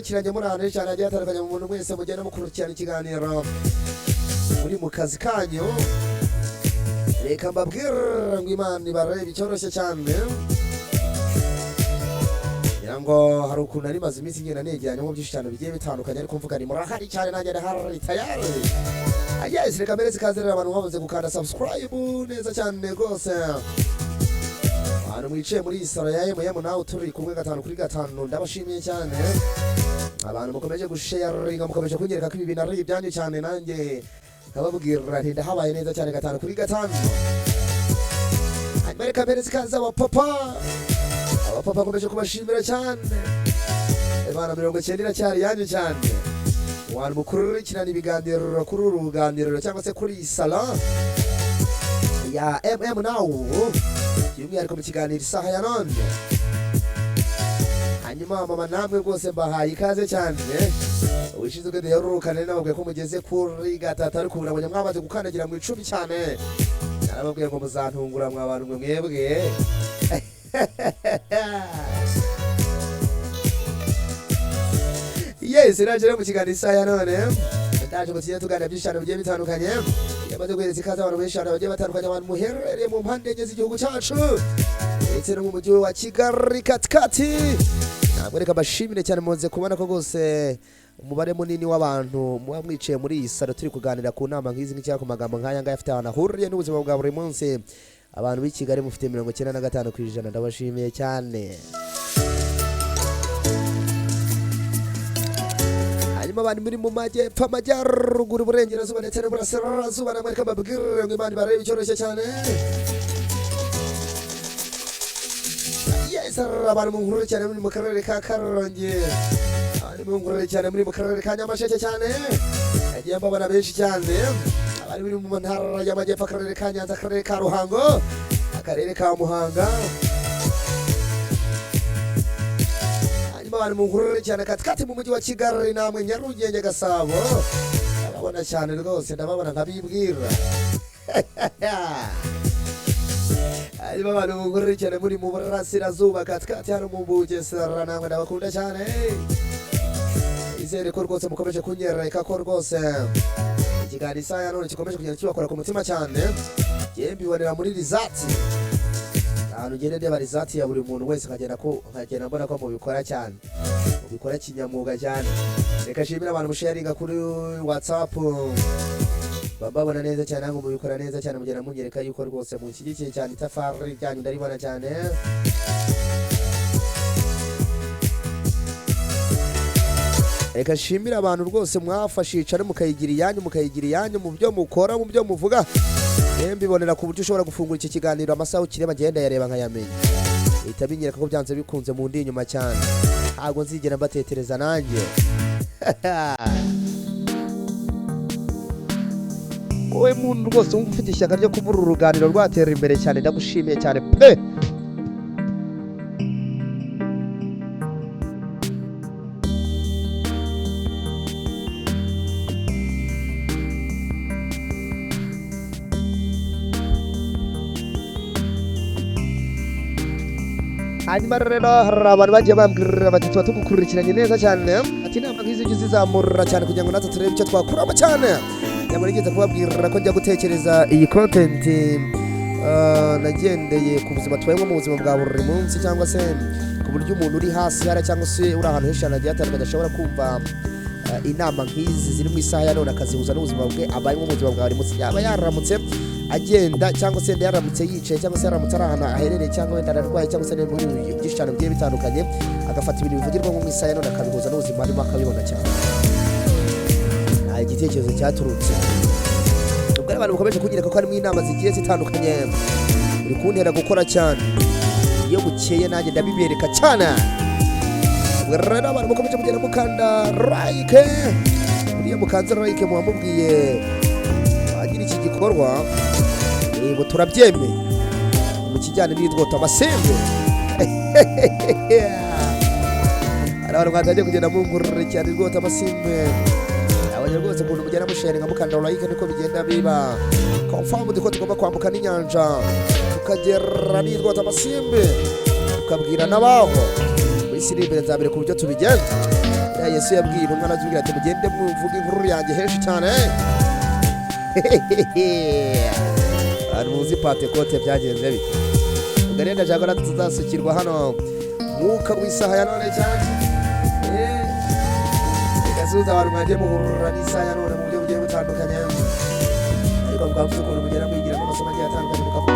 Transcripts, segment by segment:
mudukurikiranye muri ahantu cyane hagiye hatandukanye mu muntu mwese mugenda mukurikirana ikiganiro muri mu kazi kanyu. Reka mbabwira ngo Imana ibarebe cyoroshye cyane. Ngo hari ukuntu ari maze iminsi ngenda negeranye mu byinshi cyane bigiye bitandukanye ariko mvuga ni murahari cyane nanjye ndahari tayari. Yes, reka mbere zikazerera abantu bavuze gukanda subscribe neza cyane rwose. Abantu mwicaye muri isaro ya imwe nawe turi kumwe 5 kuri 5 ndabashimiye cyane. Abantu mukomeje gusharinga mukomeje kunyereka ko ibi bintu ari ibyanyu cyane nanjye nkababwira nti ndahabaye neza cyane 5 kuri 5. Amerika mbere zikaza wa papa. Papa komeje kubashimira cyane. Imana 90 cyari yanyu cyane. Wari mukuru kirana ibiganiro kuri uruganiriro cyangwa se kuri salon ya now. Yumye ariko mu kiganiro isaha ya none. Hanyuma mama namwe rwose mbahaye ikaze cyane. Wishize ubwo yarurukane nababwiye ko mugeze kuri gatatu ariko urabonye mwamaze gukandagira mu 10 cyane. Narababwiye ngo muzantungura mwabantu mwe mwebwe. Yes, naje mu kiganiro isaha none. Ndaje ngo tiye tugana byishano bigiye bitandukanye. Yamaze guhereza ikaze abantu benshi bagiye batandukanye abantu muherereye mu mpande enye z'igihugu cyacu. Ndetse no mu mujyi wa Kigali katikati. Namwe reka bashimire cyane muze kubona ko gose umubare munini w'abantu muba mwiciye muri iyi saro turi kuganira ku nama nk'izi n'icya ku magambo nk'aya ngaya afite abantu ahuriye n'ubuzima bwa buri munsi. Abantu b'i Kigali mufite 95% ndabashimiye cyane. Hanyuma abantu muri mu majyepfo amajyaruguru uburengerazuba ndetse n'uburasirazuba namwe reka mbabwire ngo Imana ibarebe cyoroshye cyane. Yes, abantu mu nkuru cyane muri mu karere ka Karongi. Ari mu nkuru cyane muri mu karere ka Nyamasheke cyane. Agiye mbabana benshi cyane. Abari muri mu ntara y'amajyepfo akarere ka Nyanza akarere ka Ruhango akarere ka Muhanga. Hanyuma abantu mu nkuru cyane katikati mu mujyi wa Kigali namwe Nyarugenge Gasabo ababona cyane rwose ndababona nkabibwira. Hanyuma abantu mu nkuru cyane muri mu burasirazuba katikati hano mu Bugesera namwe ndabakunda cyane. Izere ko rwose mukomeje kunyereka ko rwose ikiganiro isaha none kikomeje kugenda kibakora ku mutima cyane. Ngiye mbibonera muri rizati. Ahantu ngende ndeba rizati ya buri muntu wese nkagenda mbona ko mubikora cyane. Mubikora kinyamuga cyane. Reka shimira abantu musharinga kuri WhatsApp. Bababona neza cyane ngo mubikora neza cyane mugenda munyereka yuko rwose mu kigikiye cyane itafari ryanyu ndaribona cyane. Reka shimira abantu rwose mwafashije mukayigira iyanyu mu byo mukora mu byo muvuga. Mbibonera ku buryo ushobora gufungura iki kiganiro amasaha ukireba ngenda yareba nkayamenya. Itabinyereka ko byanze bikunze mu ndi inyuma cyane. Ntago nzigera mbatetereza nanjye. Wowe muntu rwose ufite ishyaka ryo kubura uruganiro rwatera imbere cyane ndagushimiye cyane pe. Hanyuma rero hari abantu bagiye bambwira bati tuba tugukurikiranye neza cyane. Ati inama nk'izi ujye uzizamura cyane kugira ngo natwe turebe icyo twakuramo cyane. Nyamara nigeze kubabwira ko njya gutekereza iyi content nagendeye ku buzima tubayemo mu buzima bwa buri munsi cyangwa se ku buryo umuntu uri hasi hara cyangwa se uri ahantu henshi hagiye hatandukanye ashobora kumva inama nk'izi ziri mu isaha ya none akazihuza n'ubuzima bwe abayemo mu buzima bwa buri munsi. Yaba yaramutse agenda cyangwa se yaramutse yicaye cyangwa se yaramutse ari ahantu aherereye cyangwa wenda ararwaye cyangwa se muri byinshi cyane bigiye bitandukanye agafata ibintu bivugirwa mu isaha ya none akabihuza n'ubuzima arimo akabibona cyane. Nta igitekerezo cyaturutse. Ubwo abantu bakomeje kunyereka ko harimo inama zigiye zitandukanye uri kuntera gukora cyane. Iyo bukeye nanjye ndabibereka cyane. Ubwo rero abantu bakomeje kugenda mukanda like. Uriya mukanze like muhamubwiye agira iki gikorwa ngo turabyemeye mu kijyane n'idwota amasembe. Abantu batangiye kugenda mungurura cyane idwota amasembe. Abanye rwose ukuntu mugenda musharinga mukanda like niko bigenda biba confirm ko tugomba kwambuka n'inyanja tukagera n'idwota amasembe tukabwira nabaho muri siribe nzabere ku buryo tubigenza. Yesu yabwiye intumwa aratubwira ati mugende muvuge inkuru yanjye henshi cyane. Ari muzi Pentecote byagenze bite? Ugarenda jagora tuzasukirwa hano mwuka w'isaha ya none cyane. Igasuza abantu mwaje muhurura n'isaha ya none mu buryo bugiye butandukanye. Ariko bwavuze ko mugera kwigira amasomo agiye atandukanye mukavuga.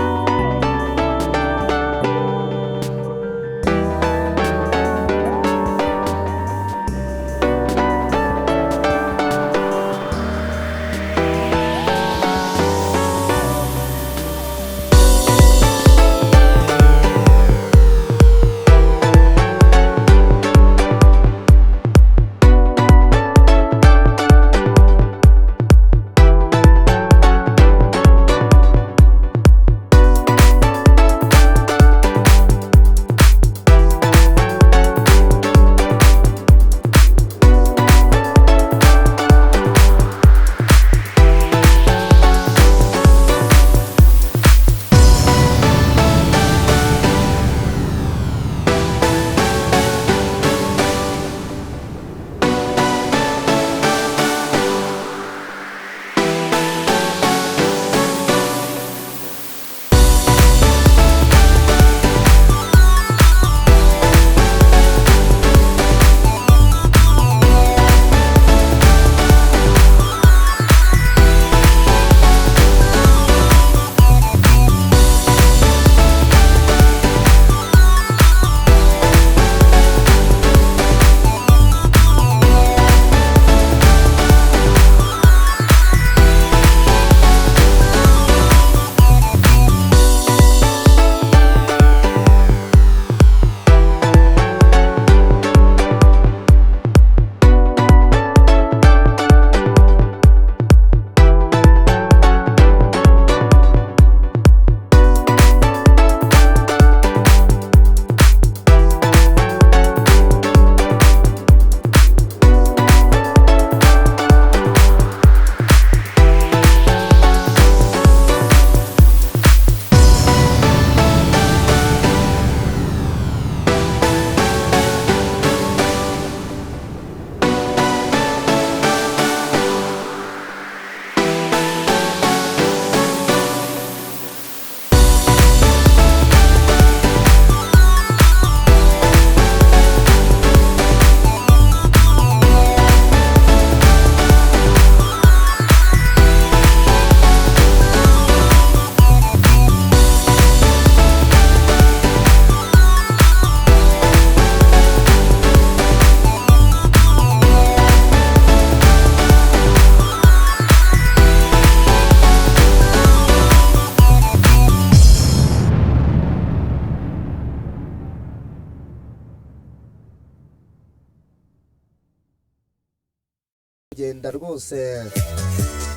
Genda rwose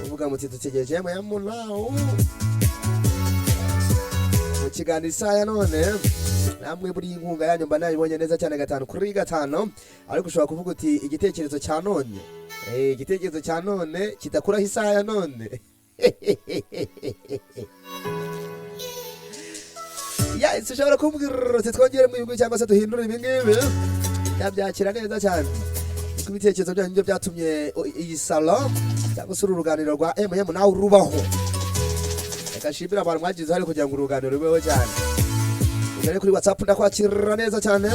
uvuga muti dutegereje mu yamunawo mu kiganiro isaha ya none namwe buri inkunga yanyu mba nayibonye neza cyane 5 kuri 5 ariko ushobora kuvuga uti igitekerezo cya none igitekerezo cya none kidakuraho isaha ya none ya ushobora kumbwira uti twongere mu yugo cyangwa se duhindure ibingibi yabyakira neza cyane kubitekerezo byanyu byatumye iyi salon cyangwa se uruganiro rwa imwe nawe rubaho akashibira abantu mwagize hari kugira ngo uruganiro rubeho cyane ugere kuri WhatsApp ndakwakira neza cyane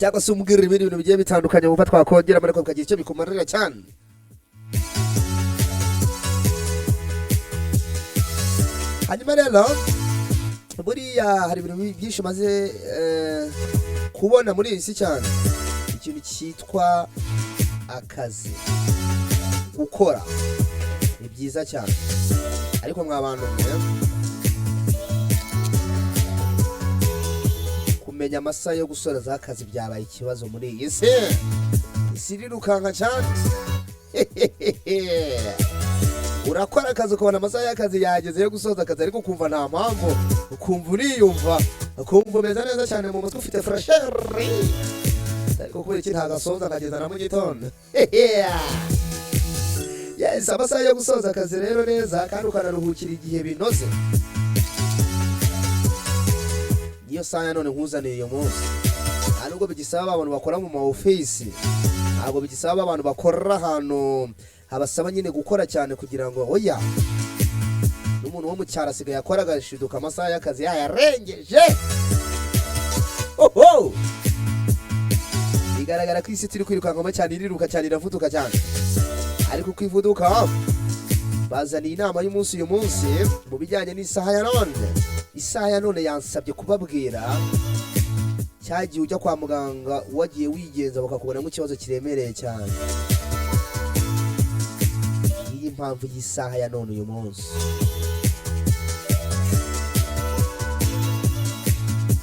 cyangwa se umbwira ibintu bigiye bitandukanye uva twakongera muri ko kagira icyo bikumarira cyane hanyuma rero buriya hari ibintu byinshi maze kubona muri iyi si cyane ikintu cyitwa akazi gukora ni byiza cyane ariko mwabantu kumenya amasaha yo gusoreza akazi byabaye ikibazo muri iyi si isirirukanka cyane urakora akazi ukabona amasaha y'akazi yageze yo gusoza akazi ariko ukumva nta mpamvu ukumva uriyumva ukumva umeze neza cyane mu mutwe ufite fresheri ariko kubera iki ntagasoza akageza na mu gitondo yes amasaha yo gusoza akazi rero neza kandi ukanaruhukira igihe binoze niyo saha none nkuzaniye uyu munsi nubwo bigisaba abantu bakora mu ma office ntabwo bigisaba abantu bakora ahantu habasaba nyine gukora cyane kugira ngo oya n'umuntu wo mu cyaro asigaye akora agashiduka amasaha y'akazi yayarengeje. Oho, bigaragara ko isi turi kwirukankamo cyane, iriruka cyane, iravuduka cyane. Ariko kwivuduka bazaniye inama y'umunsi uyu munsi mu bijyanye n'isaha ya none. Isaha ya none yansabye kubabwira cyagiye ujya kwa muganga wagiye wigenza bakakubonamo ikibazo kiremereye cyane. Iyi mpamvu y'isaha ya none uyu munsi.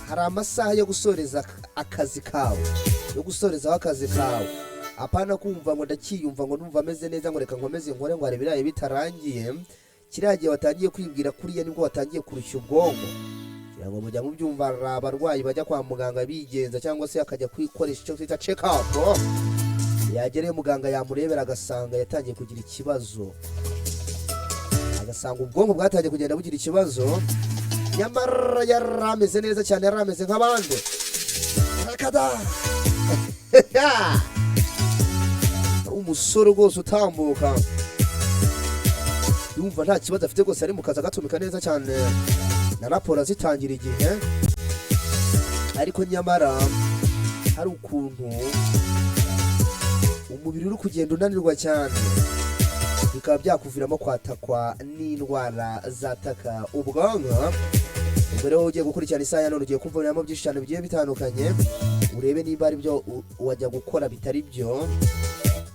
Hari amasaha yo gusoreza akazi kawe, yo gusorezaho akazi kawe. Apana kumva ngo ndakiyumva ngo numva ameze neza ngo reka nkomeze nkore ngo arebiraye bitarangiye. Kiriya gihe watangiye kwibwira kuriya nibwo watangiye kurushya ubwonko. Kugira ngo mujya mubyumva abarwayi bajya kwa muganga bigenza cyangwa se akajya kwikoresha icyo twita check up. Yagereye muganga yamurebera agasanga yatangiye kugira ikibazo. Agasanga ubwonko bwatangiye kugenda bugira ikibazo. Nyamara yarameze neza cyane, yarameze nk'abandi. Akada. Umusore rwose utambuka yumva nta kibazo afite rwose, ari mu kazi agatumika neza cyane na raporo zitangira igihe. Ariko nyamara hari ukuntu umubiri uri kugenda unanirwa cyane, bikaba byakuviramo kwatakwa n'indwara zataka ubwonko. Ubwo rero ugiye gukurikirana isaha ya none ugiye kumviramo byinshi cyane bigiye bitandukanye, urebe niba ari byo wajya gukora bitari byo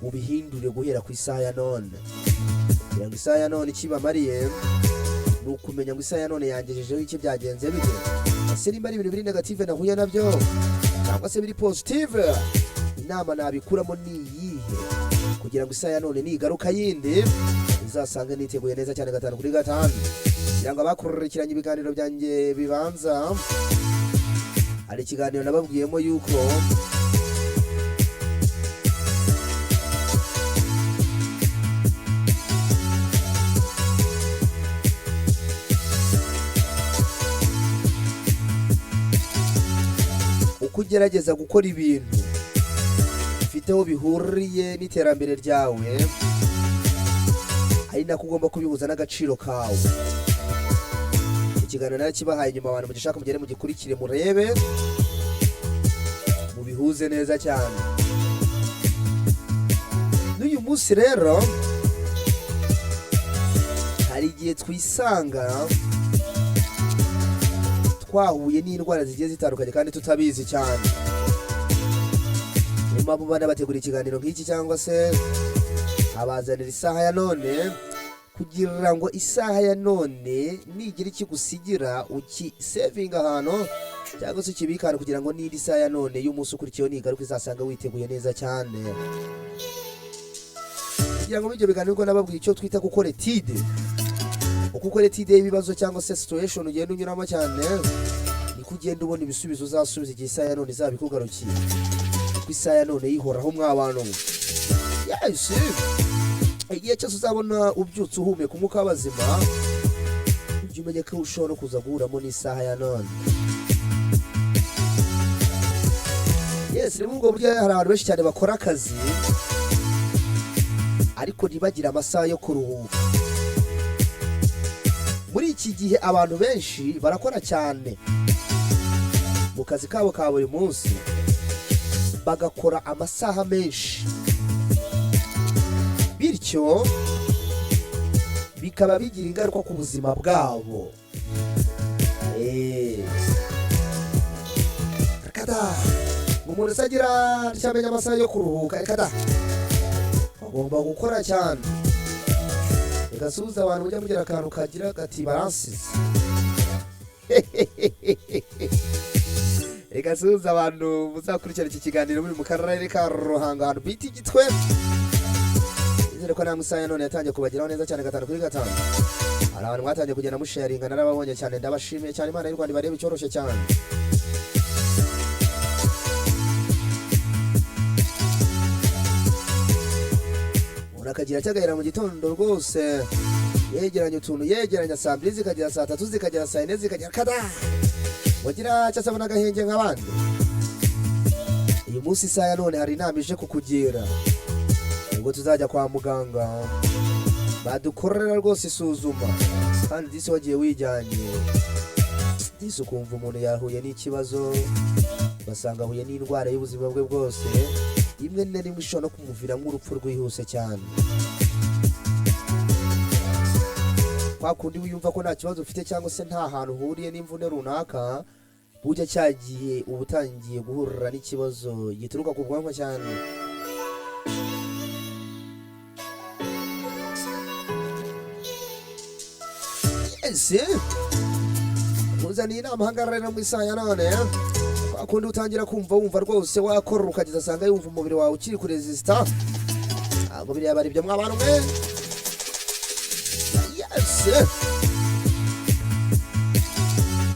ubihindure guhera ku isaha ya none. Kugira ngo isaha ya none ikibamariye ni ukumenya ngo isaha ya none yangejejeho iki, byagenze bite, ese nimba ari ibintu biri negative nahuye nabyo cyangwa se biri positive. Inama nabikuramo ni iyihe kugira ngo isaha ya none nigaruka yindi uzasange niteguye neza cyane 5 kuri 5. Kugira ngo abakurikiranye ibiganiro byanjye bibanza, hari ikiganiro nababwiyemo yuko ugerageza gukora ibintu bifiteho bihuriye n'iterambere ryawe, ari nako ugomba kubihuza n'agaciro kawe. Ikiganiro nari kibahaye nyuma, abantu mugishaka mugere mugikurikire murebe mubihuze neza cyane. N'uyu munsi rero hari igihe twisanga twahuye n'indwara zigiye zitandukanye kandi tutabizi cyane. Nyuma bo bana bategura ikiganiro nk'iki cyangwa se abazanira isaha ya none kugira ngo isaha ya none nigira ikigusigira ukisevinga ahantu cyangwa se ukibikana kugira ngo n'indi saha ya none y'umunsi ukurikiyeho nigaruka izasanga witeguye neza cyane. Kugira ngo ibyo biganiro ubwo nababwiye icyo twita gukora etide. Ukukora etide y'ibibazo cyangwa se situation ugenda unyuramo cyane, ni kugenda ubona ibisubizo uzasubiza igihe isaha ya none izabikugarukiye. Ku isaha ya none yihoraho mw'abantu. Yes. Igihe cyose uzabona ubyutse uhumeka umwuka w'abazima, ujye umenye ko ushobora kuza guhuramo n'isaha ya none. Yes, ni ubwo buryo hari abantu benshi cyane bakora akazi ariko ntibagira amasaha yo kuruhuka. Muri iki gihe abantu benshi barakora cyane mu kazi kabo ka buri munsi, bagakora amasaha menshi, bityo bikaba bigira ingaruka ku buzima bwabo. Kada umuntu usagira cyamenya amasaha yo kuruhuka, kada bagomba gukora cyane. Igasubiza abantu ujya mugira akantu kagira gati baransize. Igasubiza abantu muzakurikira iki kiganiro muri mu karere ka Ruhango ahantu biti gitwe. Izere ko namwe isaha ya none yatangiye kubageraho neza cyane 5 kuri 5. Hari abantu mwatangiye kugenda musharinga, narababonye cyane, ndabashimiye cyane. Imana y'u Rwanda barebe icyoroshye cyane. Urakagira cyagahera mu gitondo rwose, yegeranya utuntu, yegeranya saa 2 zikagera saa 3 zikagera saa 4 zikagera kada wagira cyasabona agahenge nk'abandi. uyu munsi isaha ya none hari inama ije kukugira ubwo tuzajya kwa muganga badukorera rwose isuzuma kandi disi wagiye wijyanye disi ukumva umuntu yahuye n'ikibazo basanga ahuye n'indwara y'ubuzima bwe bwose imwe na rimwe ishobora no kumuvira nk'urupfu rwihuse cyane kwa kundi wiyumva ko nta kibazo ufite cyangwa se nta hantu uhuriye n'imvune runaka bujya cyagiye uba utangiye guhurira n'ikibazo gituruka ku bwonko cyane ese uzaniye inama ahangarara mu isaha ya none kwa kundi utangira kumva wumva rwose wakora ukageza asanga yumva umubiri wawe ukiri kuresisita ntabwo biriya bari ibyo mw'abantu mwe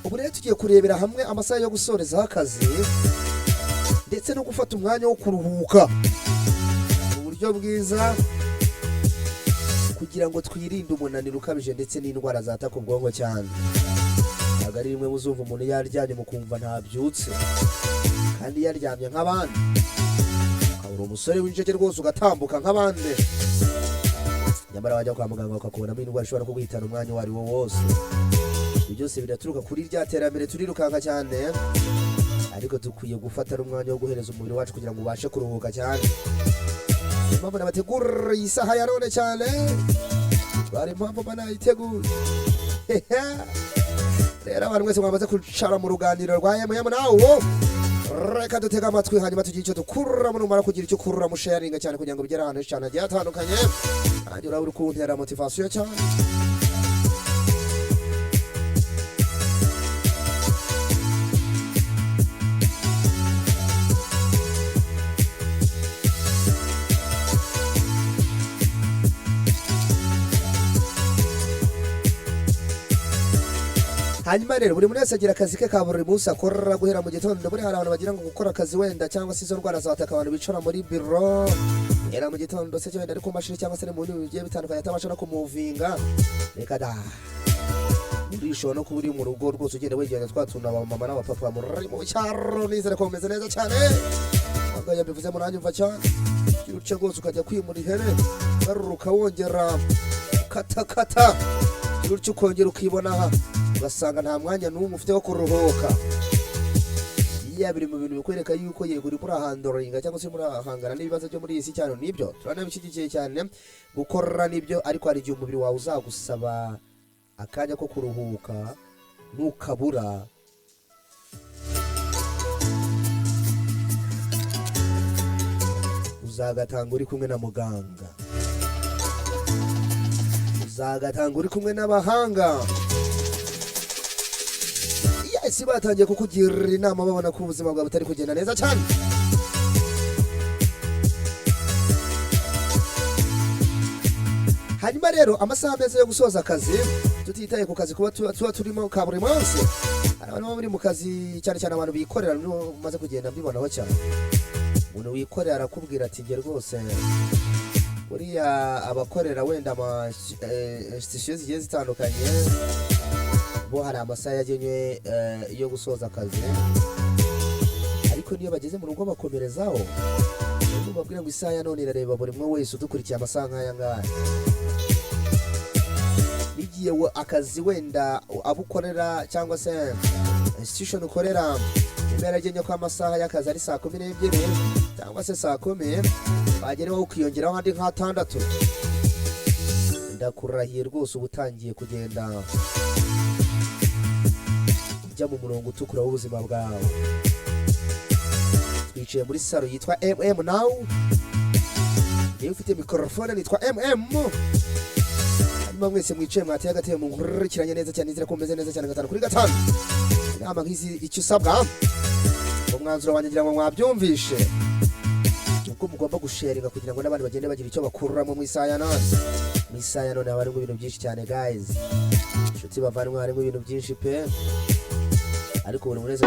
ubu rero tugiye kurebera hamwe amasaha yo gusorezaho akazi ndetse no gufata umwanya wo kuruhuka mu buryo bwiza kugira ngo twirinde umunaniro ukabije ndetse n'indwara zataka ubwonko cyane ntabwo ari rimwe muzumva umuntu yaryamye mukumva ntabyutse kandi yaryamye nk'abandi ukabura umusore w'injeke rwose ugatambuka nk'abandi nyamara wajya kwa muganga bakakubonamo indwara ishobora kuguhitana umwanya uwo ari wo wose ibyo byose biraturuka kuri rya terambere turirukanka cyane ariko dukwiye gufata umwanya wo guhereza umubiri wacu kugira ngo ubashe kuruhuka cyane impamvu nabategura iyi saha ya none cyane bari impamvu banayiteguye rero abantu mwese mwamaze kwicara mu ruganiriro rwa imwe nawo reka dutega amatwi hanyuma tugira icyo dukuramo numara kugira icyo ukurura musharinga cyane kugira ngo bigere ahantu cyane hagiye hatandukanye kandi urabura ukuntera motivasiyo cyane hanyuma rero buri muntu wese agira akazi ke ka buri munsi akora guhera mu gitondo buri hari abantu bagira ngo gukora akazi wenda cyangwa se izo ndwara zataka abantu bicara muri biro era mu gitondo se wenda ari ku mashini cyangwa se mu bintu bigiye bitandukanye atabasha no kumuvinga reka da urisho no kuburi mu rugo rwose ugenda wegera twatuna aba mama n'abapapa muri mu cyaro nizere ko meze neza cyane ngo yabivuze mu nanjye mva cyane uruce rwose ukajya kwimura ihene garuruka wongera kata uruce ukongera ukibona aha ugasanga nta mwanya n'umwe ufite wo kuruhuka iya biri mu bintu bikwereka yuko yego uri murahandoringa cyangwa se murahangana n'ibibazo byo muri iyi si cyane nibyo turanabishyigikiye cyane gukora nibyo ariko hari igihe umubiri wawe uzagusaba akanya ko kuruhuka ntukabura uzagatanga uri kumwe na muganga uzagatanga uri kumwe n'abahanga isi batangiye kukugira inama babona ko ubuzima bwawe butari kugenda neza cyane hanyuma rero amasaha meza yo gusoza akazi tutitaye ku kazi kuba tuba turimo ka buri munsi hari abantu bari mu kazi cyane cyane abantu bikorera nibo maze kugenda mbibonaho cyane umuntu wikorera arakubwira ati nge rwose buriya abakorera wenda ama sitasiyo zigiye zitandukanye bo hari amasaha yagenwe yo gusoza akazi ariko niyo bageze mu rugo bakomerezaho babwira ngo isaha ya none irareba buri mwe wese udukurikiye amasaha nk'aya ngaya igiye akazi wenda abukorera cyangwa se institution ukorera imeragenye ko amasaha y'akazi ari saa 12 cyangwa se saa 10 bagereho ukiyongeraho andi nk'atandatu ndakurahiye rwose ubutangiye kugenda ujya mu murongo utukura w'ubuzima bwawe twicaye muri salo yitwa now niyo ufite mikrofone nitwa hanyuma mwese mwicaye mwateye agateye mu nkurikiranye neza cyane nizira ko meze neza cyane 5 kuri 5 inama nk'izi icyo usabwa umwanzuro wanjye ngira ngo mwabyumvishe uko mugomba gusharinga kugira ngo n'abandi bagende bagira icyo bakururamo mu isaha ya none mu isaha ya none harimo ibintu byinshi cyane guys inshuti bavandimwe harimo ibintu byinshi pe ariko buri munsi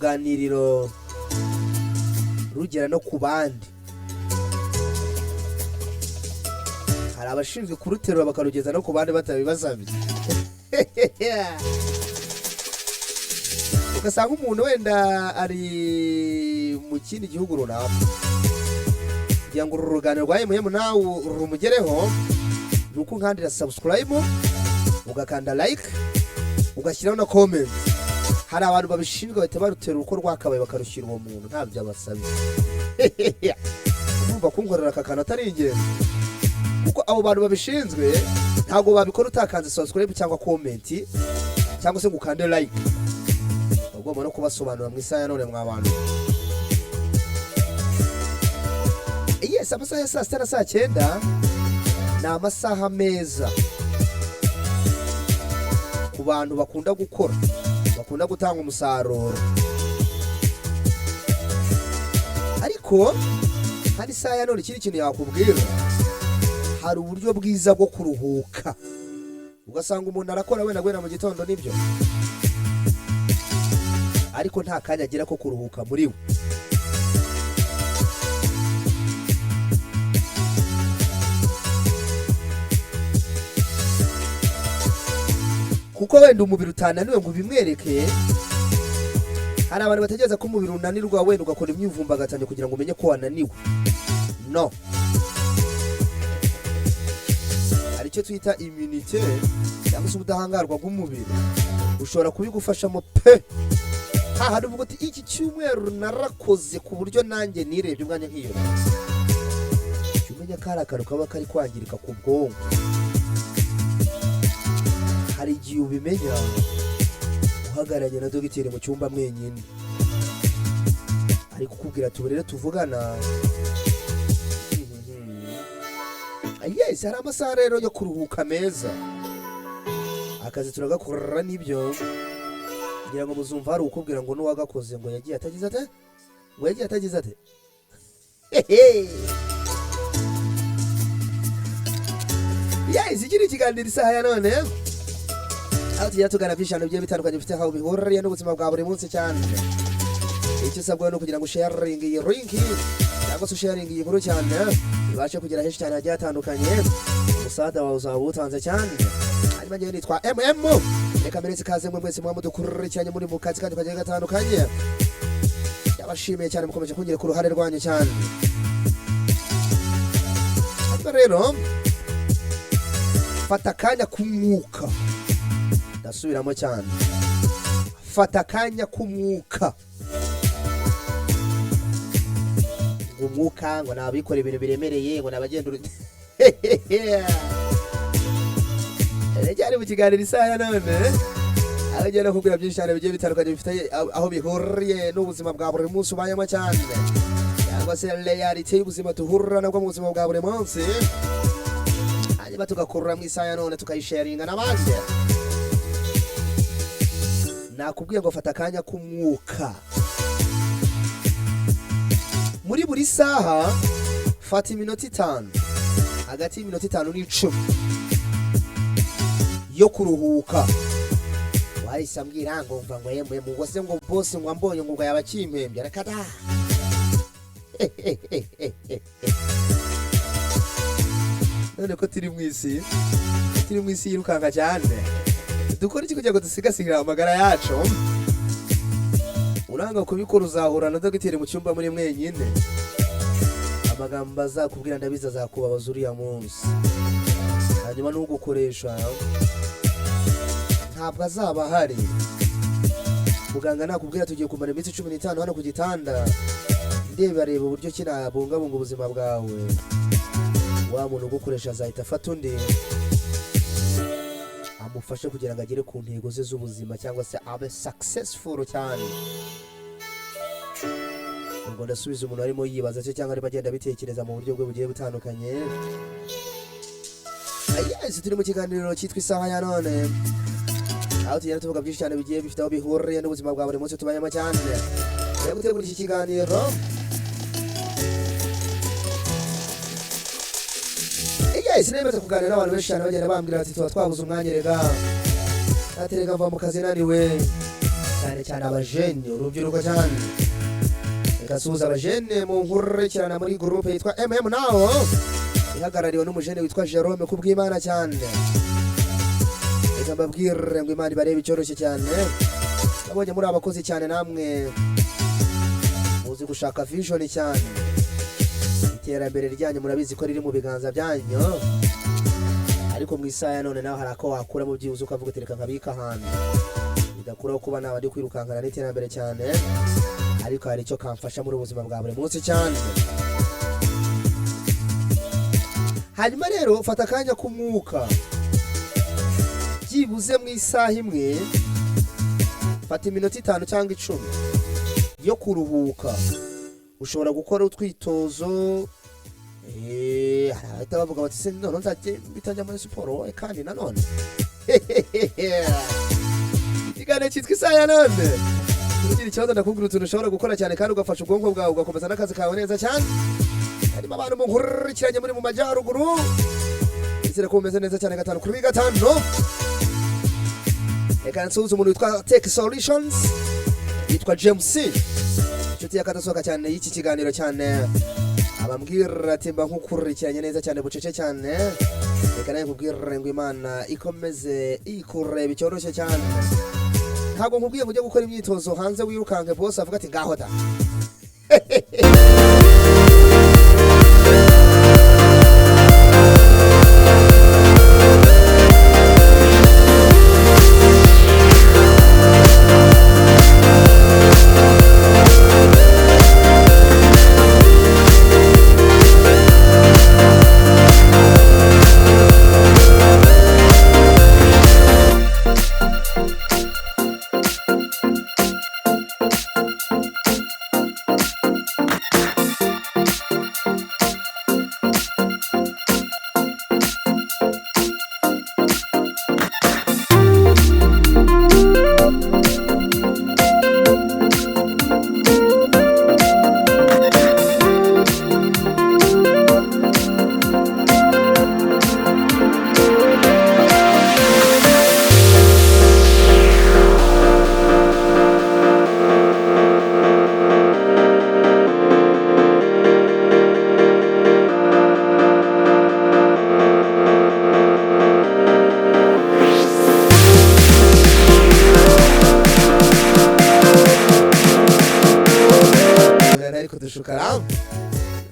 uruganiriro rugera no ku bandi. Hari abashinzwe kuruterura bakarugeza no ku bandi batabibasabye. Ugasanga umuntu wenda ari mu kindi gihugu runaka, kugira ngo uru ruganiriro rwa imwe nawe rumugereho, nuko nkandira subscribe, ugakanda like, ugashyiraho na comment. Hari abantu babishinzwe bahita baruterura uko rwakabaye bakarushyira uwo muntu ntabyo abasabye. Urumva kunkorera aka kantu atari ingenzi, kuko abo bantu babishinzwe ntabwo babikora utakanze subscribe cyangwa comment cyangwa se gukanda like. Ugomba no kubasobanura mu isaha none mwa bantu. Yes, amasaha ya saa sita na saa cyenda ni amasaha meza ku bantu bakunda gukora, bakunda gutanga umusaruro. Ariko hari isaha ya none ikindi kintu yakubwira, hari uburyo bwiza bwo kuruhuka. Ugasanga umuntu arakora wenda mu gitondo nibyo, ariko nta kanya agira ko kuruhuka muri we. Kuko wenda umubiri utananiwe ngo bimwereke. Hari abantu bategereza ko umubiri unanirwa wenda ugakora imyivumbagatanye kugira ngo umenye ko wananiwe. No. Hari icyo twita immunité cyangwa se ubudahangarwa bw'umubiri. Ushobora kubigufashamo pe. Hari uvuga ati iki cyumweru narakoze ku buryo nanjye nirebye umwanya nk'iyo. Umenya karakaro kaba kari kwangirika ku bwonko. Hari igihe ubimenya uhagaranye na dogiteri mu cyumba mwenyine, ari kukubwira ati rero tuvugana. Yes, hari amasaha rero yo kuruhuka meza. Akazi turagakorera nibyo, kugira ngo muzumva hari ukubwira ngo n'uwagakoze ngo yagiye atagize ate, ngo yagiye atagize ate. Yes, ikiri kiganiro isaha ya none. Aho tujya tugana byishano bigiye bitandukanye bifite aho bihurira n'ubuzima bwa buri munsi cyane. Icyo usabwa no kugira ngo sharing iyi link cyangwa se sharing iyi nkuru cyane ibashe kugera henshi cyane hagiye hatandukanye. Umusada wawe uzaba utanze cyane. Hanyuma njyewe nitwa reka mbere ikaze mwe mwese mwamudukurikiranye muri mu kazi kandi kagiye gatandukanye. Yabashimiye cyane mukomeje kongera ku ruhare rwanyu cyane. Hanyuma rero fata akanya k'umwuka. Ndasubiramo cyane. Fata akanya k'umwuka. Umwuka ngo nabikora ibintu biremereye, ngo nabagenda Rejyari mu kiganiro isaha ya none. Abagenda kubwira byinshi cyane bigiye bitandukanye bifite aho bihuriye n'ubuzima bwa buri munsi ubayemo cyane. Cyangwa se reality y'ubuzima duhurira nabwo mu buzima bwa buri munsi. Hanyuma tugakurura mu isaha ya none tukayisharinga n'abandi. Nakubwiye ngo fata akanya k'umwuka. Muri buri saha fata iminota 5, hagati y'iminota 5 n'10 yo kuruhuka. Wahise ambwira ngo mva ngo yemwe mugose ngo boss ngo ambonye ngo yaba kimpembye arakada. None ko turi mu isi yirukanga cyane. Dukora iki kugira ngo dusigasire amagara yacu? Uranga kubikora uzahura na dogiteri mu cyumba muri mwenyine. Amagambo azakubwira ndabiza azakubabaza uriya munsi. Hanyuma n'ugukoresha ntabwo azaba hari. Muganga nakubwira tugiye kumara iminsi 15 hano ku gitanda. Reba uburyo kinabungabunga ubuzima bwawe. Wa muntu ugukoresha azahita afata undi amufashe kugira ngo agere ku ntego ze z'ubuzima cyangwa se abe successful cyane. Ngo ndasubiza umuntu arimo yibaza cyo cyangwa ari bagenda bitekereza mu buryo bwe bugiye butandukanye. Yes, turi mu kiganiro cyitwa isaha ya none. Aho tugenda tuvuga byinshi cyane bigiye bifite aho bihuriye n'ubuzima bwa buri munsi tubayemo cyane. Rero gutegura iki kiganiro sinemaze kuganira n'abantu benshi cyane bagenda bambwira ati tuba twabuze umwanya rega. Ati rega mva mu kazi naniwe. cyane abajene urubyiruko cyane. Reka suza abajene mu nkurikirana muri groupe yitwa nawo ihagarariwe n'umujene witwa Jerome kubw'Imana cyane. Reka mbabwire ngo Imana ibarebe icyoroshye cyane. Nabonye muri abakozi cyane namwe muzi gushaka vision cyane. Iterambere ryanyu murabizi ko riri mu biganza byanyu, ariko mu isaha none naho harako wakura mu byibuze ukavuga uti reka nkabika ahantu bidakuraho kuba nawe ndi kwirukankana n'iterambere cyane, ariko hari icyo kamfasha muri ubuzima bwa buri munsi cyane. Hanyuma rero fata akanya k'umwuka byibuze mu isaha imwe, fata iminota 5 cyangwa 10 yo kuruhuka. Ushobora gukora utwitozo hahita bavuga bati se none nzajye bitajya muri siporo kandi nanone ikiganiro cyitwa isaha none ugira ikibazo ndakubwira utuntu ushobora gukora cyane kandi ugafasha ubwonko bwawe ugakomeza n'akazi kawe neza cyane. Harimo abantu mu nkurikiranye muri mu majyaruguru izere ko umeze neza cyane 5 kuri 5. Reka nsuhuze umuntu witwa Tech Solutions yitwa James, inshuti yakadasohoka cyane y'iki kiganiro cyane, abambwira ati mba nkukurikiranye neza cyane bucece cyane. Reka nawe nkubwire ngo Imana ikomeze ikureba icyoroshye cyane. Ntabwo nkubwiye ngo ujye gukora imyitozo hanze wirukanke bose avuga ati ngaho da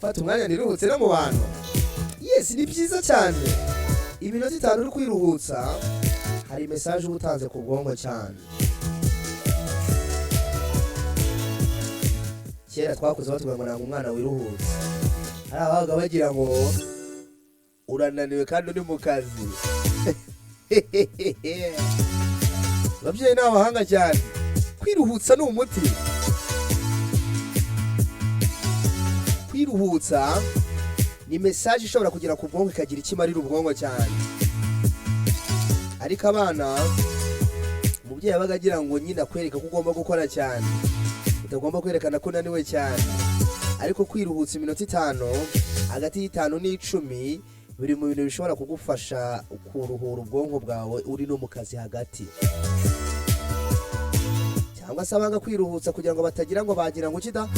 fata umwanya wiruhutse no mu bantu. Yes, ni byiza cyane. Iminota 5 uri kwiruhutsa hari message utanze ku bwonko cyane. Kera twakuze batuvuga ngo nanga umwana wiruhutse, hari abaga bagira ngo urananiwe kandi uri mu kazi. Babyeyi n'abahanga cyane, kwiruhutsa ni umuti. Kwiruhutsa ni message ishobora kugera ku bwonko ikagira ikimarira ubwonko cyane. Ariko abana umubyeyi abaga agira ngo nyina kwereka ko ugomba gukora cyane, utagomba kwerekana ko naniwe cyane. Ariko kwiruhutsa iminota 5 hagati y'5 n'10 biri mu bintu bishobora kugufasha kuruhura ubwonko bwawe uri no mu kazi hagati. Cyangwa se abanga kwiruhutsa kugira ngo batagira ngo bagira ngo kida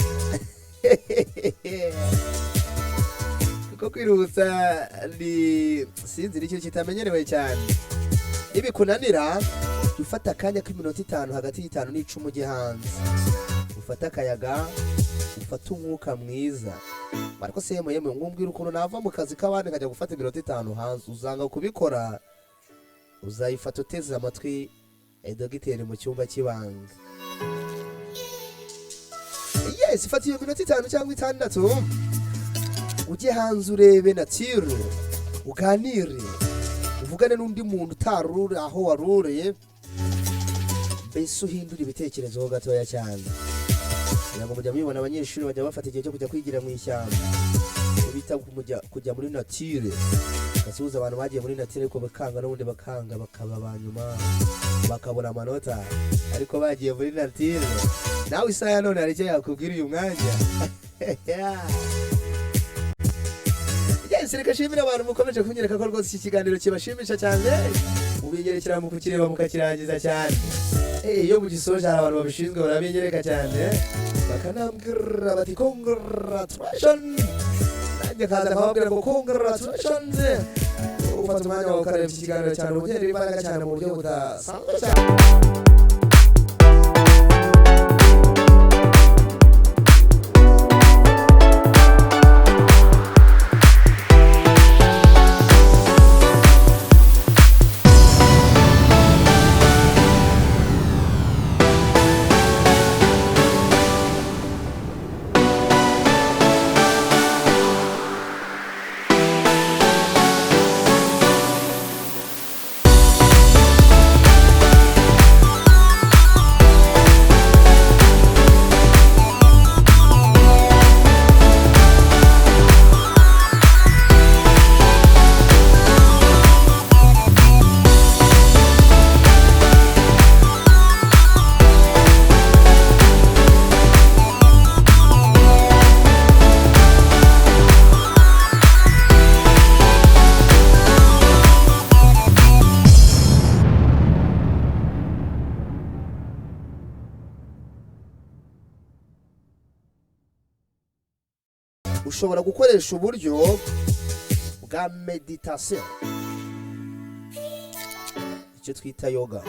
kuko kwiruhutsa ni sinzi ikintu kitamenyerewe cyane. Ibi kunanira ufata akanya k'iminota 5 hagati y'5 n'10 ujye hanze, ufata akayaga, ufata umwuka mwiza. Mariko se yemwe ngumbwira ukuntu nava mu kazi k'abandi nkajya gufata iminota 5 hanze. Uzanga kubikora uzayifata uteze amatwi dogiteri mu cyumba cy'ibanga. Yes, fata iyo minota 5 cyangwa 6 ujye hanze urebe nature, uganire, uvugane n'undi muntu utarure aho warure, mbese uhindura ibitekerezo ho gatoya cyane. Ntabwo mujya mubibona abanyeshuri bajya bafata igihe cyo kujya kwigira mu ishyamba, bita kujya muri nature. Gasuhuza abantu bagiye muri nature ariko bakanga n'ubundi bakanga bakaba abanyuma bakabona amanota, ariko bagiye muri nature. Nawe isaha none hari icyo yakubwira uyu mwanya. Yes, reka shimira abantu mukomeje kunyereka ko rwose iki kiganiro kibashimisha cyane, ubinyerekera mu kukireba mukakirangiza cyane. iyo mu gisoje hari abantu babishinzwe barabinyereka cyane bakanambwira bati congratulations, nanjye kaza nkababwira ngo congratulations. Ufata umwanya wawe ukareba iki kiganiro cyane ugerera imbaraga cyane mu buryo budasanzwe cyane. Ushobora gukoresha uburyo bwa meditation, icyo twita yoga,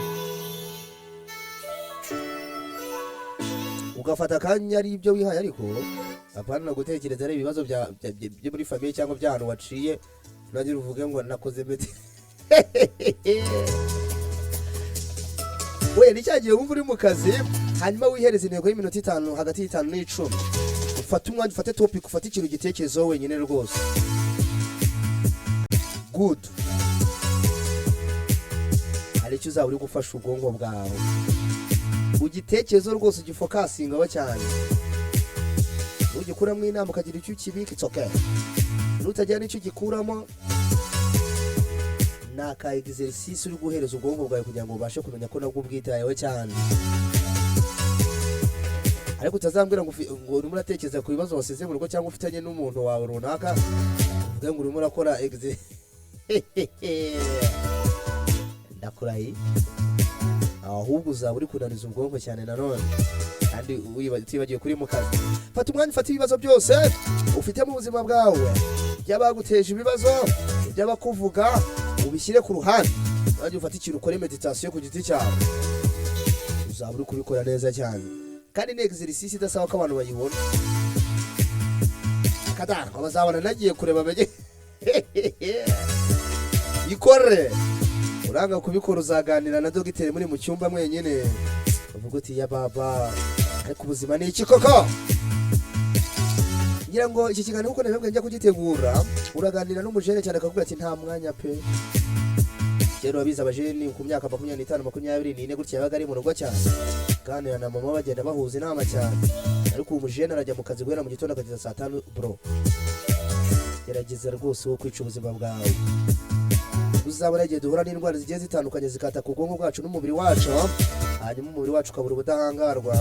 ugafata akanya ari ibyo wihaye, ariko apana gutekereza ari ibibazo byo muri famille cyangwa by'ahantu waciye nagira uvuge ngo nakoze meditation. We nicyagiye wumva uri mu kazi, hanyuma wihereza intego y'iminota 5 hagati y'5 n'10. Ufate umwanya, ufate topic, ufate ikintu gitekerezo wenyine rwose. Good. Hari icyo uzaba uri gufasha ubwonko bwawe. Ugitekerezo rwose ugifokasinga wa cyane. Ugikuramo inama ukagira icyo ukibika, it's okay. Nutajya n'icyo gikuramo, naka exercise uri guhereza ubwonko bwawe kugira ngo ubashe kumenya ko nabwo bwitayeho cyane. Ariko utazambwira ngo urimo uratekereza ku bibazo wasize mu rugo cyangwa ufitanye n'umuntu wawe runaka, uvuge ngo urimo urakora ndakurahi, ahubwo uzaba uri kunaniza ubwonko cyane nanone, kandi utibagiwe kuri mu kazi. Fata umwanya, ufate ibibazo byose ufite mu buzima bwawe, by'abaguteje ibibazo, by'abakuvuga, ubishyire ku ruhande, nanjye ufate ikintu ukore meditation ku giti cyawe, uzaba uri kubikora neza cyane. Kandi ni exercise idasaba ko abantu bayibona. Akadara bazabona nagiye kureba bege ikore, uranga kubikora uzaganira na dogiteri muri mu cyumba mwenyine, uvuga uti ya baba, ariko ubuzima ni iki koko? Ngira ngo iki kiganiro uko nabibwe njya kugitegura, uraganira n'umujene cyane akakubwira ati nta mwanya pe. Rero abiza abajene ku myaka 25 24 gutya yabaga ari mu rugo cyane, kandi na mama bagenda bahuza inama cyane, ariko umujene arajya mu kazi guhera mu gitondo akageza saa 5. Bro, gerageza rwose wo kwica ubuzima bwawe. Uzabona igihe duhura n'indwara zigiye zitandukanye zikata ku bwonko bwacu n'umubiri wacu, hanyuma umubiri wacu ukabura ubudahangarwa,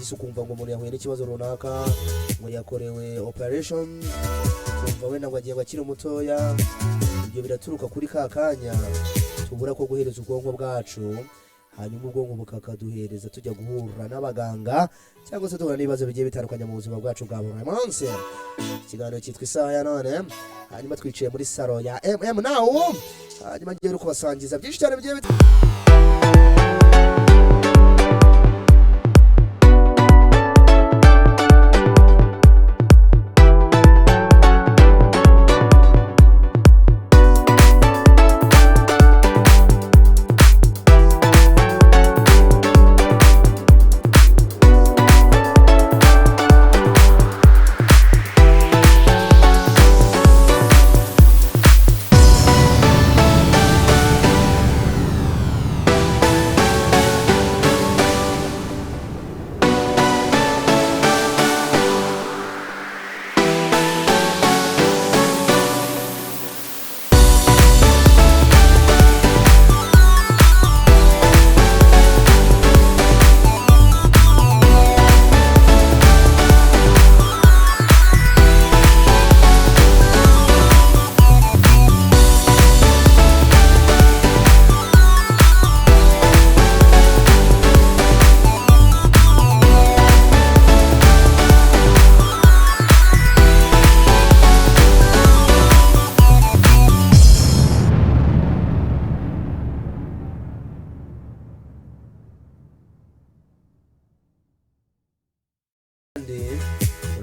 isukumva ngo umuntu yahuye n'ikibazo runaka, ngo yakorewe operation, kumva wenda ngo agiye akiri mutoya. Ibyo biraturuka kuri ka kanya tubura ko guhereza ubwonko bwacu, hanyuma ubwonko bukakaduhereza tujya guhura n'abaganga cyangwa se duhura n'ibibazo bigiye bitandukanye mu buzima bwacu bwa buri munsi. Ikiganiro cyitwa isaha ya none, hanyuma twiciye muri salo ya now, hanyuma ngiye kubasangiza byinshi cyane bigiye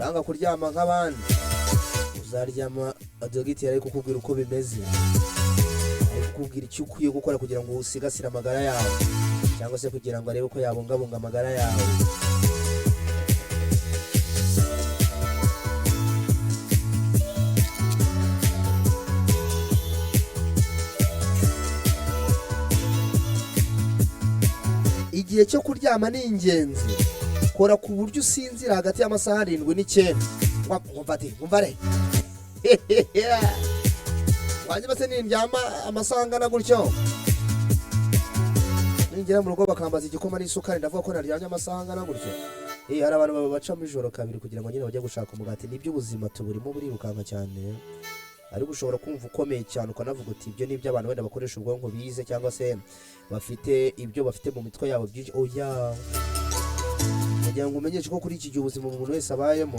wanga kuryama nk'abandi uzaryama dogiteri ari kukubwira uko bimeze, ari kukubwira icyo ukwiye gukora kugira ngo usigasire amagara yawe cyangwa se kugira ngo arebe uko yabungabunga amagara yawe. Igihe cyo kuryama ni ingenzi. Kora ku buryo usinzira hagati y'amasaha 7 n'9. Umvare. Wajya base nindyama amasaha angana gutyo. Ningira mu rugo bakambaza igikoma n'isukari ndavuga ko naryamye amasaha angana gutyo. Hari abantu baca mu ijoro kabiri kugira ngo nyine bajye gushaka umugati. Nibyo ubuzima tuburimo burirukanka cyane. Ariko ushobora kumva ukomeye cyane ukanavuga uti ibyo nibyo abantu wenda bakoresha ubwonko bize cyangwa se bafite ibyo bafite mu mitwe yabo byinshi. Oya, kugira ngo umenyeshe ko kuri iki gihe ubuzima umuntu wese abayemo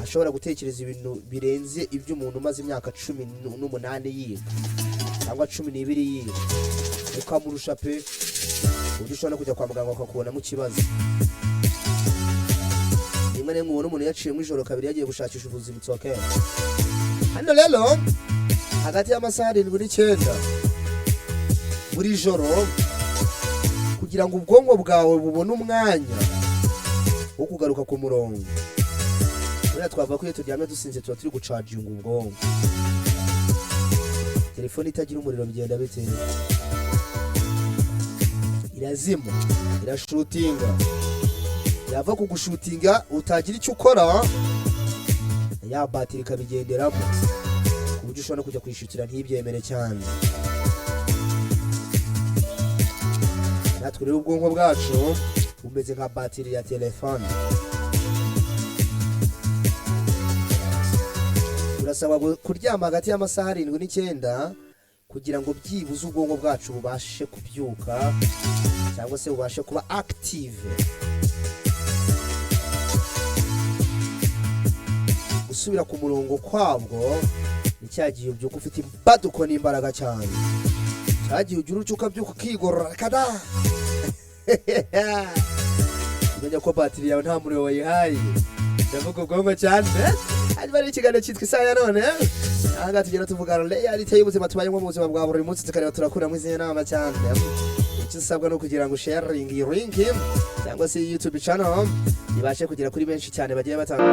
ashobora gutekereza ibintu birenze ibyo umuntu umaze imyaka 18 yiga cyangwa 12 yiga, ukamurusha pe uburyo ushobora kujya kwa muganga bakakubona mu kibazo. Rimwe na rimwe umuntu yaciye mu ijoro kabiri yagiye gushakisha ubuzima itsoke. Hano rero hagati y'amasaha 7 n'9 buri joro, kugira ngo ubwonko bwawe bubone umwanya wo kugaruka ku murongo. Buriya twava ko iyo turyamye dusinze tuba turi gucaginga ubwonko. Telefone itagira umuriro bigenda bite? Irazima, irashutinga. Yava kugushutinga utagira icyo ukora, ya batiri kabigenderamo ku buryo ushobora kujya kwishutira ntibyemere cyane. Natwe rero ubwonko bwacu bumeze nka batiri ya telefone. Urasaba kuryama hagati y'amasaha 7 n'9 kugira ngo byibuze ubwonko bwacu bubashe kubyuka cyangwa se bubashe kuba active. Gusubira ku murongo kwabwo ni cyagiye ubyuka ufite imbaduko n'imbaraga cyane. Cyagiye ugira ucuka byuka kigorora kada. Umenya ko batiri yawe nta muriro wayihaye. Ndavuga ubwonko cyane. Ari bari ikiganiro cyitwa Isaya none. Aha tugenda tuvugana reality y'ubuzima tubayemo mu buzima bwa buri munsi, tukareba turakura mu izina nama cyane. Icyo usabwa no kugira ngo sharing iyi link cyangwa se YouTube channel ibashe kugera kuri benshi cyane bagiye batanga.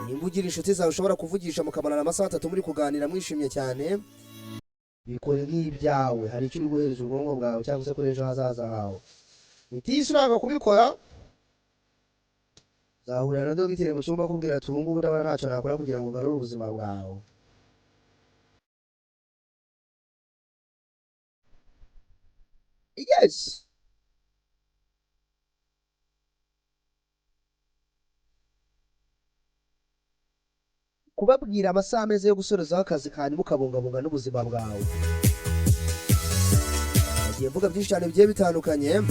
nimba ugira inshuti zawe ushobora kuvugisha mukamarana amasaha 3 muri kuganira mwishimye cyane, bikore nk'ibyawe. Hari icyo uri guhereza ubwonko bwawe cyangwa se kuri ejo hazaza hawe. Nitisi uranga kubikora, zahurira na dogiteri mu cyumba akubwira ati ubu ngubu ndabona ntacyo nakora kugira ngo ugarure ubuzima bwawe. Yes. Kubabwira amasaha meza yo gusorezaho akazi kandi mukabungabunga n'ubuzima bwawe. Agiye mvuga byinshi cyane bigiye bitandukanye,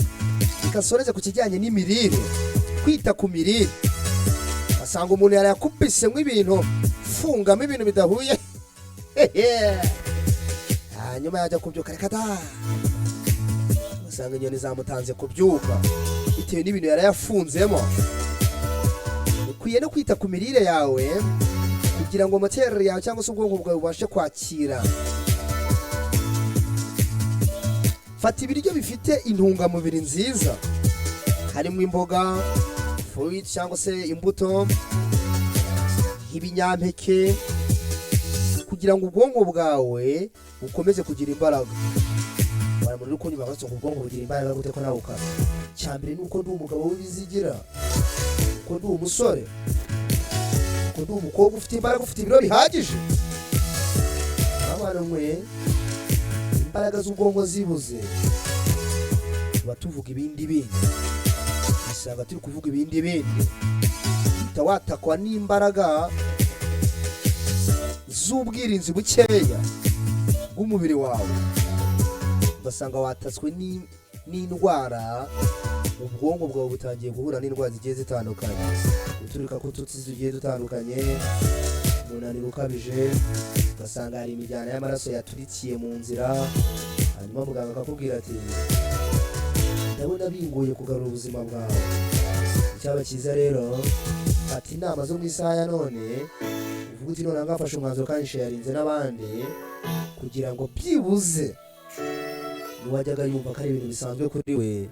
bikasoreze ku kijyanye n'imirire, kwita ku mirire. Asanga umuntu yarayakupise nk'ibintu, fungamo ibintu bidahuye. Hanyuma yajya kubyuka reka da. Asanga inyoni zamutanze kubyuka bitewe n'ibintu yarayafunzemo. Ukwiye no kwita ku mirire yawe kugira ngo amaterere yawe cyangwa se ubwonko bwawe bubashe kwakira. Fata ibiryo bifite intungamubiri nziza, harimo imboga, fruit cyangwa se imbuto, ibinyampeke, kugira ngo ubwonko bwawe bukomeze kugira imbaraga. Wari muri rukundo bagasonga ubwonko bugira imbaraga gute ko nawe ukara. Cyambere nuko ndi umugabo w'ibizigira, ko ndi umusore, ko ndi umukobwa ufite imbaraga, ufite ibiro bihagije. Abana mwe imbaraga z'ubwonko zibuze, batuvuga ibindi usanga turi kuvuga ibindi utawatakwa n'imbaraga z'ubwirinzi bukeya bw'umubiri wawe, ugasanga watatswe n'indwara. Ubwonko bwawe butangiye guhura n'indwara zigiye zitandukanye, guturika ku tutsi zigiye dutandukanye, umunaniro ukabije, ugasanga hari imijyana y'amaraso yaturikiye mu nzira. Hanyuma muganga akakubwira ati ndabona bingoye kugarura ubuzima bwawe. Icyaba cyiza rero, ati inama zo mu isaha ya none uvuga uti none ngafashe umwanzuro kandi sharinze n'abandi, kugira ngo byibuze niwajyaga yumva ko ari ibintu bisanzwe kuri we,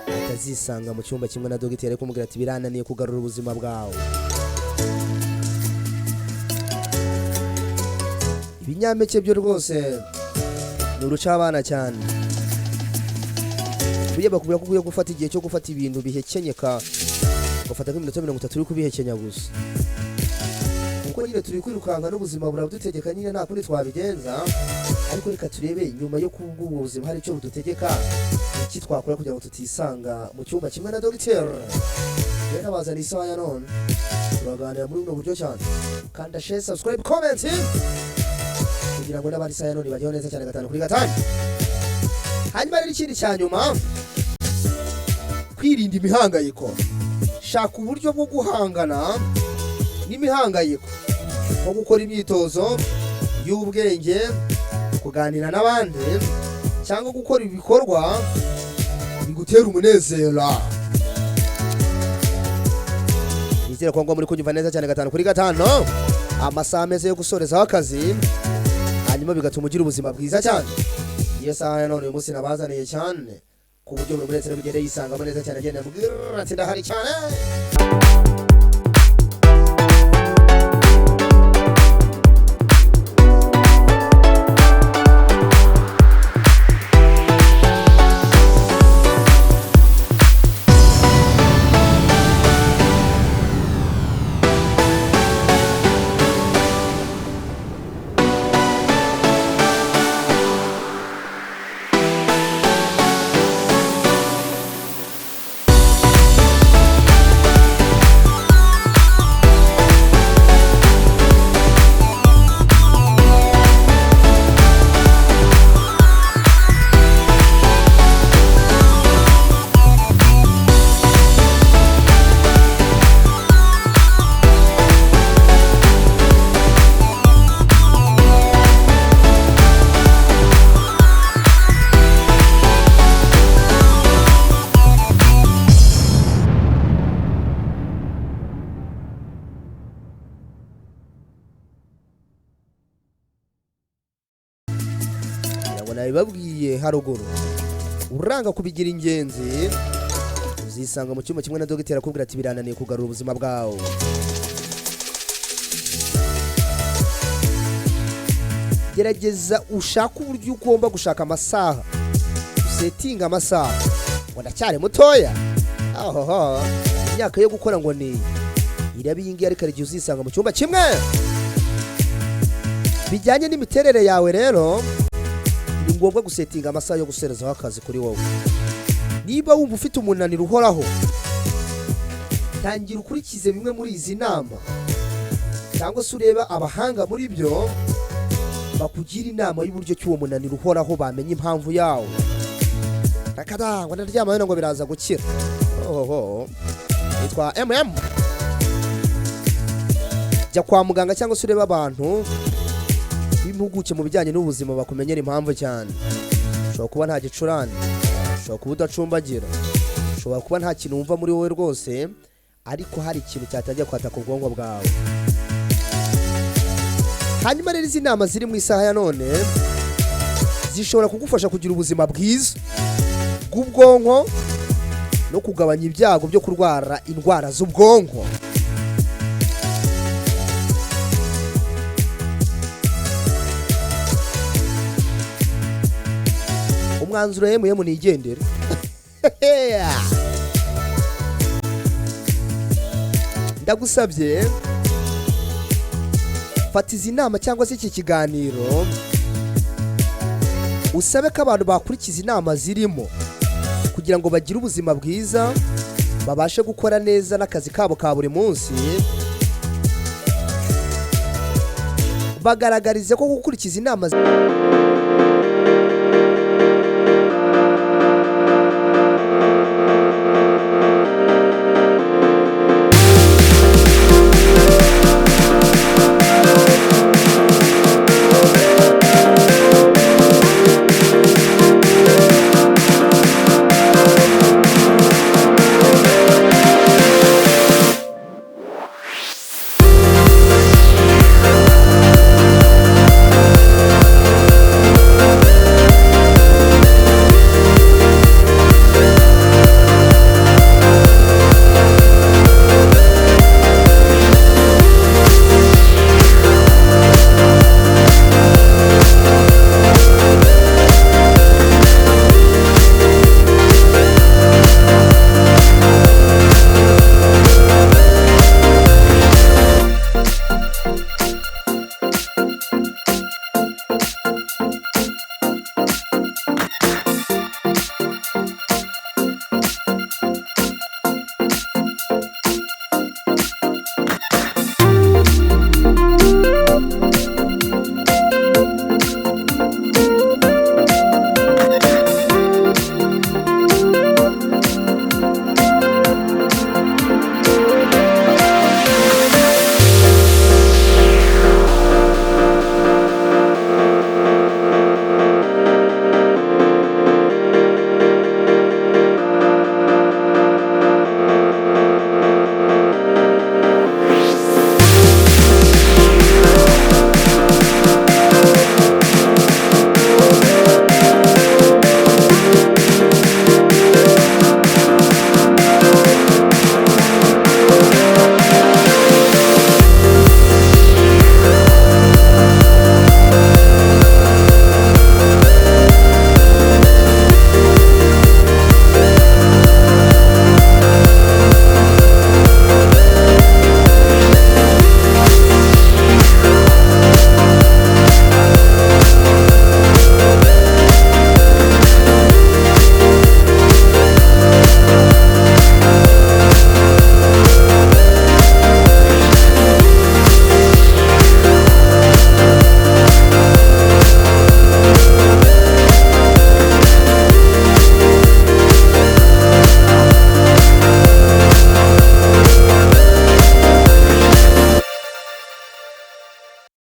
atazisanga mu cyumba kimwe na dogiteri kumubwira ati birananiye kugarura ubuzima bwawe. Ibinyampeke byo rwose ni urucabana cyane. Buriya bakubwira ko ugiye gufata igihe cyo gufata ibintu bihekenyeka, ugafata nk'iminota 30 uri kubihekenya gusa. Kuko nyine turi kwirukanka n'ubuzima burabudutegeka, nyine nta kundi twabigenza. Ariko reka turebe nyuma yo kubwo ubuzima hari icyo budutegeka, iki twakora kugira ngo tutisanga mu cyumba kimwe na dogiteri. Rero abazana isaha ya none turaganira muri buno buryo cyane. Kanda share, subscribe, comment kugira ngo n'abari isaha ya none bajyeho neza cyane 5 kuri 5. Hanyuma rero ikindi cya nyuma, kwirinda imihangayiko. Shaka uburyo bwo guhangana n'imihangayiko, nko gukora imyitozo y'ubwenge, kuganira n'abandi, cyangwa gukora ibikorwa bigutera umunezero. Nizere ko ngo muri kunyumva neza cyane 5 kuri 5, amasaha meza yo gusorezaho akazi, hanyuma bigatuma ugira ubuzima bwiza cyane. Iyo saha ya none uyu munsi nabazaniye cyane ku buryo buri wese bigende yisangamo neza cyane, agenda mbwira ati ndahari cyane. Nabibabwiye haruguru, uranga kubigira ingenzi uzisanga mu cyumba kimwe na dogiteri akubwira ati birananiye kugarura ubuzima bwawe. gerageza ushaka uburyo ugomba gushaka amasaha, usetinga amasaha. Ngo ndacyari mutoya, imyaka yo gukora ngo ni irabi yingi, ariko igihe uzisanga mu cyumba kimwe. Bijyanye n'imiterere yawe rero, ni ngombwa gusetinga amasaha yo guserezaho akazi kuri wowe. Niba wumva ufite umunaniro uhoraho, tangira ukurikize bimwe muri izi nama, cyangwa se ureba abahanga muri byo bakugira inama y'uburyo cy'uwo munaniro uhoraho bamenye impamvu yawo. Ngo ndaryama ngo biraza gukira. Yitwa jya kwa muganga cyangwa se urebe abantu b'impuguke mu bijyanye n'ubuzima bakumenyera impamvu cyane. Ushobora kuba nta gicurane, ushobora kuba udacumbagira, ushobora kuba nta kintu wumva muri wowe rwose, ariko hari ikintu cyatangiye kwataka ubwonko bwawe. Hanyuma rero izi nama ziri mu isaha ya none zishobora kugufasha kugira ubuzima bwiza bw'ubwonko no kugabanya ibyago byo kurwara indwara z'ubwonko. Umwanzuro yemuyemo nigendere. Ndagusabye fata izi nama cyangwa se iki kiganiro, usabe ko abantu bakurikiza inama zirimo kugira ngo bagire ubuzima bwiza, babashe gukora neza n'akazi kabo ka buri munsi. Bagaragarize ko gukurikiza inama